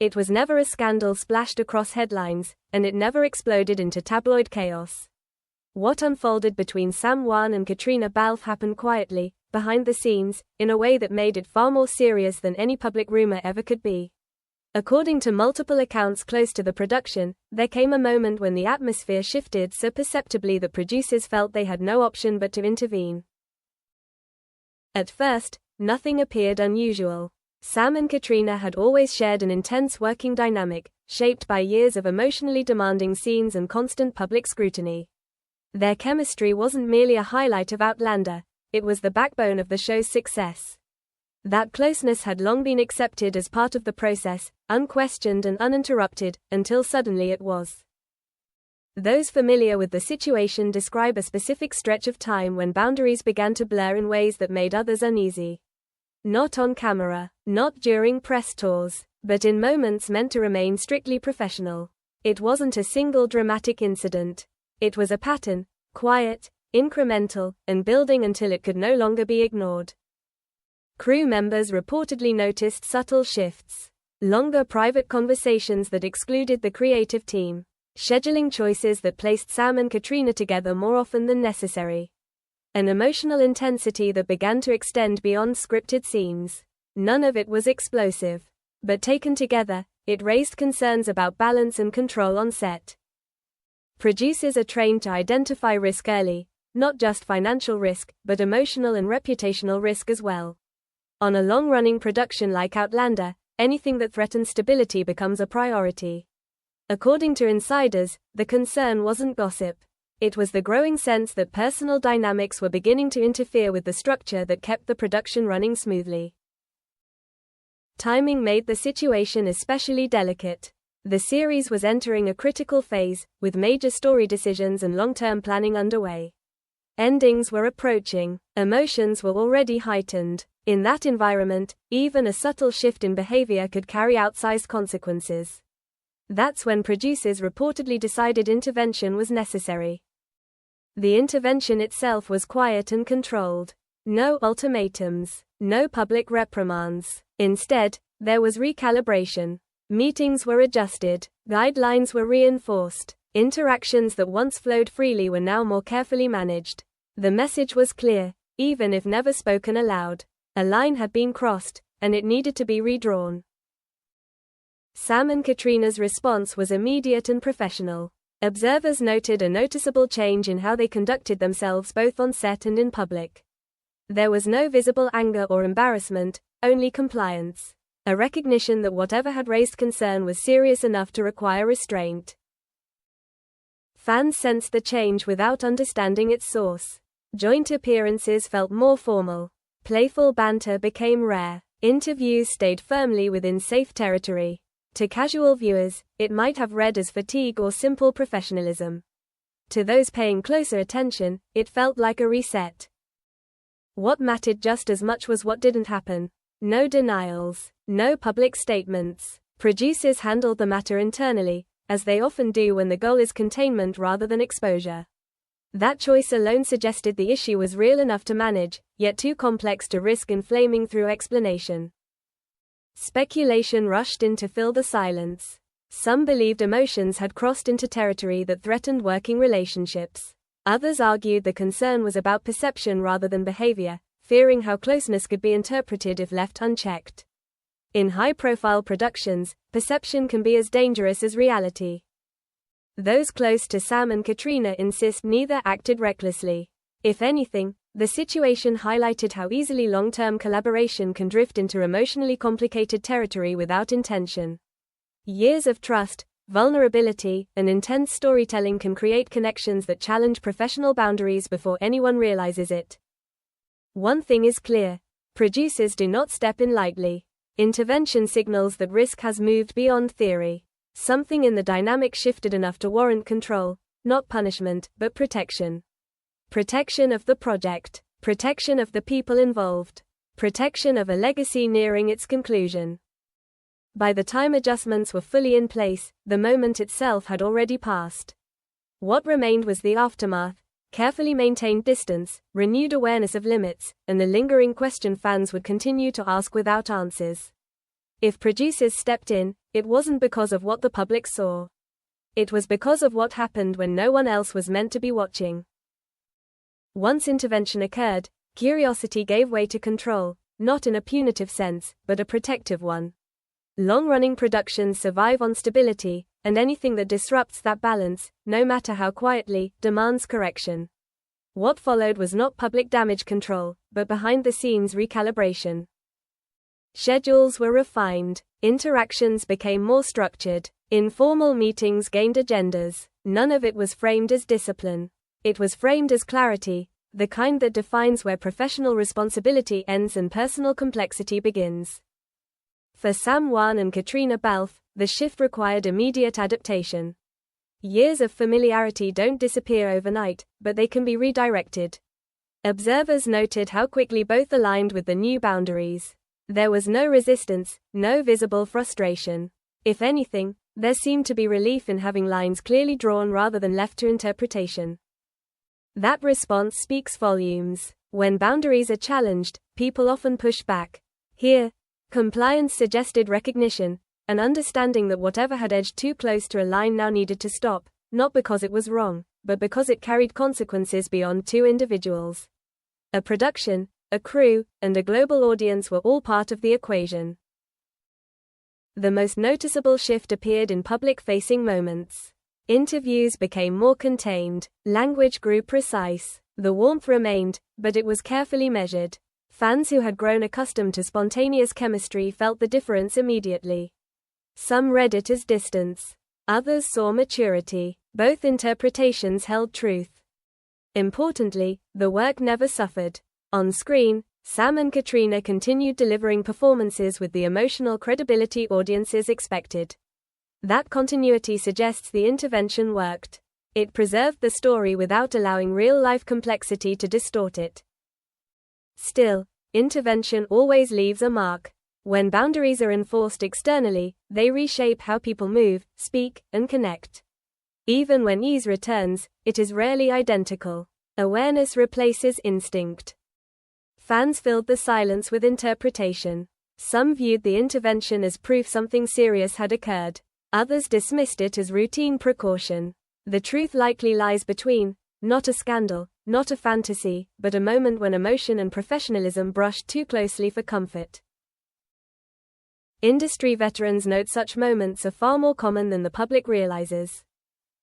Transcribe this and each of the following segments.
It was never a scandal splashed across headlines, and it never exploded into tabloid chaos. What unfolded between Heughan and Caitriona Balfe happened quietly, behind the scenes, in a way that made it far more serious than any public rumor ever could be. According to multiple accounts close to the production, there came a moment when the atmosphere shifted so perceptibly that producers felt they had no option but to intervene. At first, nothing appeared unusual. Sam and Caitriona had always shared an intense working dynamic, shaped by years of emotionally demanding scenes and constant public scrutiny. Their chemistry wasn't merely a highlight of Outlander, it was the backbone of the show's success. That closeness had long been accepted as part of the process, unquestioned and uninterrupted, until suddenly it was. Those familiar with the situation describe a specific stretch of time when boundaries began to blur in ways that made others uneasy. Not on camera, not during press tours, but in moments meant to remain strictly professional. It wasn't a single dramatic incident. It was a pattern, quiet, incremental, and building until it could no longer be ignored. Crew members reportedly noticed subtle shifts. Longer private conversations that excluded the creative team. Scheduling choices that placed Sam and Caitriona together more often than necessary. An emotional intensity that began to extend beyond scripted scenes. None of it was explosive. But taken together, it raised concerns about balance and control on set. Producers are trained to identify risk early, not just financial risk, but emotional and reputational risk as well. On a long-running production like Outlander, anything that threatens stability becomes a priority. According to insiders, the concern wasn't gossip. It was the growing sense that personal dynamics were beginning to interfere with the structure that kept the production running smoothly. Timing made the situation especially delicate. The series was entering a critical phase, with major story decisions and long-term planning underway. Endings were approaching. Emotions were already heightened. In that environment, even a subtle shift in behavior could carry outsized consequences. That's when producers reportedly decided intervention was necessary. The intervention itself was quiet and controlled. No ultimatums, no public reprimands. Instead, there was recalibration. Meetings were adjusted, guidelines were reinforced. Interactions that once flowed freely were now more carefully managed. The message was clear, even if never spoken aloud. A line had been crossed, and it needed to be redrawn. Sam and Caitriona's response was immediate and professional. Observers noted a noticeable change in how they conducted themselves both on set and in public. There was no visible anger or embarrassment, only compliance. A recognition that whatever had raised concern was serious enough to require restraint. Fans sensed the change without understanding its source. Joint appearances felt more formal. Playful banter became rare. Interviews stayed firmly within safe territory. To casual viewers, it might have read as fatigue or simple professionalism. To those paying closer attention, it felt like a reset. What mattered just as much was what didn't happen. No denials, no public statements. Producers handled the matter internally, as they often do when the goal is containment rather than exposure. That choice alone suggested the issue was real enough to manage, yet too complex to risk inflaming through explanation. Speculation rushed in to fill the silence. Some believed emotions had crossed into territory that threatened working relationships. Others argued the concern was about perception rather than behavior, fearing how closeness could be interpreted if left unchecked. In high-profile productions, perception can be as dangerous as reality. Those close to Sam and Caitriona insist neither acted recklessly. If anything, the situation highlighted how easily long-term collaboration can drift into emotionally complicated territory without intention. Years of trust, vulnerability, and intense storytelling can create connections that challenge professional boundaries before anyone realizes it. One thing is clear: producers do not step in lightly. Intervention signals that risk has moved beyond theory. Something in the dynamic shifted enough to warrant control, not punishment, but protection. Protection of the project. Protection of the people involved. Protection of a legacy nearing its conclusion. By the time adjustments were fully in place, the moment itself had already passed. What remained was the aftermath: carefully maintained distance, renewed awareness of limits, and the lingering question fans would continue to ask without answers. If producers stepped in, it wasn't because of what the public saw. It was because of what happened when no one else was meant to be watching. Once intervention occurred, curiosity gave way to control, not in a punitive sense, but a protective one. Long-running productions survive on stability, and anything that disrupts that balance, no matter how quietly, demands correction. What followed was not public damage control, but behind-the-scenes recalibration. Schedules were refined, interactions became more structured, informal meetings gained agendas. None of it was framed as discipline. It was framed as clarity, the kind that defines where professional responsibility ends and personal complexity begins. For Heughan and Caitriona Balfe, the shift required immediate adaptation. Years of familiarity don't disappear overnight, but they can be redirected. Observers noted how quickly both aligned with the new boundaries. There was no resistance, no visible frustration. If anything, there seemed to be relief in having lines clearly drawn rather than left to interpretation. That response speaks volumes. When boundaries are challenged, people often push back. Here, compliance suggested recognition, an understanding that whatever had edged too close to a line now needed to stop, not because it was wrong, but because it carried consequences beyond two individuals. A production, a crew, and a global audience were all part of the equation. The most noticeable shift appeared in public-facing moments. Interviews became more contained, language grew precise, the warmth remained, but it was carefully measured. Fans who had grown accustomed to spontaneous chemistry felt the difference immediately. Some read it as distance. Others saw maturity. Both interpretations held truth. Importantly, the work never suffered. On screen, Sam and Caitriona continued delivering performances with the emotional credibility audiences expected. That continuity suggests the intervention worked. It preserved the story without allowing real-life complexity to distort it. Still, intervention always leaves a mark. When boundaries are enforced externally, they reshape how people move, speak, and connect. Even when ease returns, it is rarely identical. Awareness replaces instinct. Fans filled the silence with interpretation. Some viewed the intervention as proof something serious had occurred. Others dismissed it as routine precaution. The truth likely lies between, not a scandal, not a fantasy, but a moment when emotion and professionalism brushed too closely for comfort. Industry veterans note such moments are far more common than the public realizes.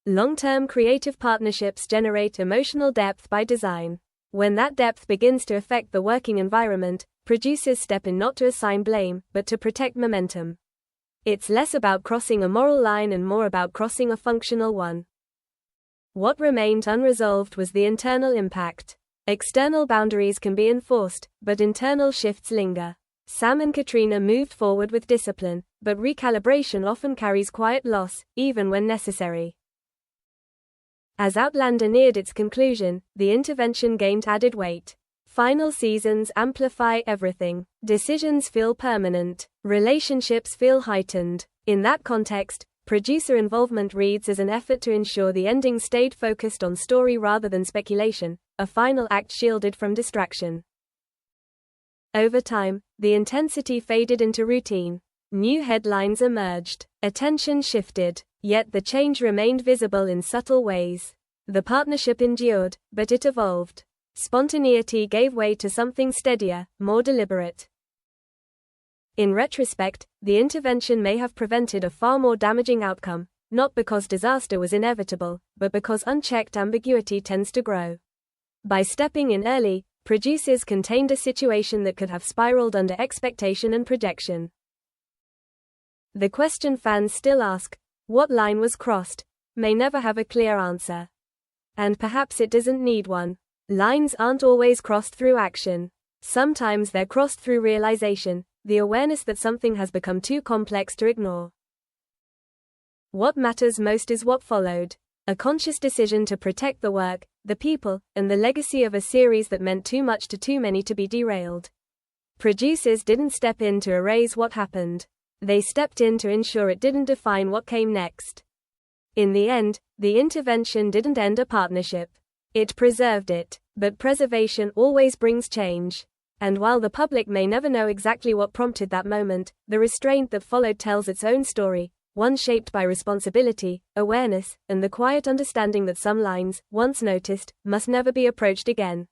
Long-term creative partnerships generate emotional depth by design. When that depth begins to affect the working environment, producers step in not to assign blame, but to protect momentum. It's less about crossing a moral line and more about crossing a functional one. What remained unresolved was the internal impact. External boundaries can be enforced, but internal shifts linger. Sam and Caitriona moved forward with discipline, but recalibration often carries quiet loss, even when necessary. As Outlander neared its conclusion, the intervention gained added weight. Final seasons amplify everything. Decisions feel permanent. Relationships feel heightened. In that context, producer involvement reads as an effort to ensure the ending stayed focused on story rather than speculation, a final act shielded from distraction. Over time, the intensity faded into routine. New headlines emerged. Attention shifted, yet the change remained visible in subtle ways. The partnership endured, but it evolved. Spontaneity gave way to something steadier, more deliberate. In retrospect, the intervention may have prevented a far more damaging outcome, not because disaster was inevitable, but because unchecked ambiguity tends to grow. By stepping in early, producers contained a situation that could have spiraled under expectation and projection. The question fans still ask, what line was crossed, may never have a clear answer. And perhaps it doesn't need one. Lines aren't always crossed through action. Sometimes they're crossed through realization, the awareness that something has become too complex to ignore. What matters most is what followed. A conscious decision to protect the work, the people, and the legacy of a series that meant too much to too many to be derailed. Producers didn't step in to erase what happened. They stepped in to ensure it didn't define what came next. In the end, the intervention didn't end a partnership. It preserved it, but preservation always brings change. And while the public may never know exactly what prompted that moment, the restraint that followed tells its own story, one shaped by responsibility, awareness, and the quiet understanding that some lines, once noticed, must never be approached again.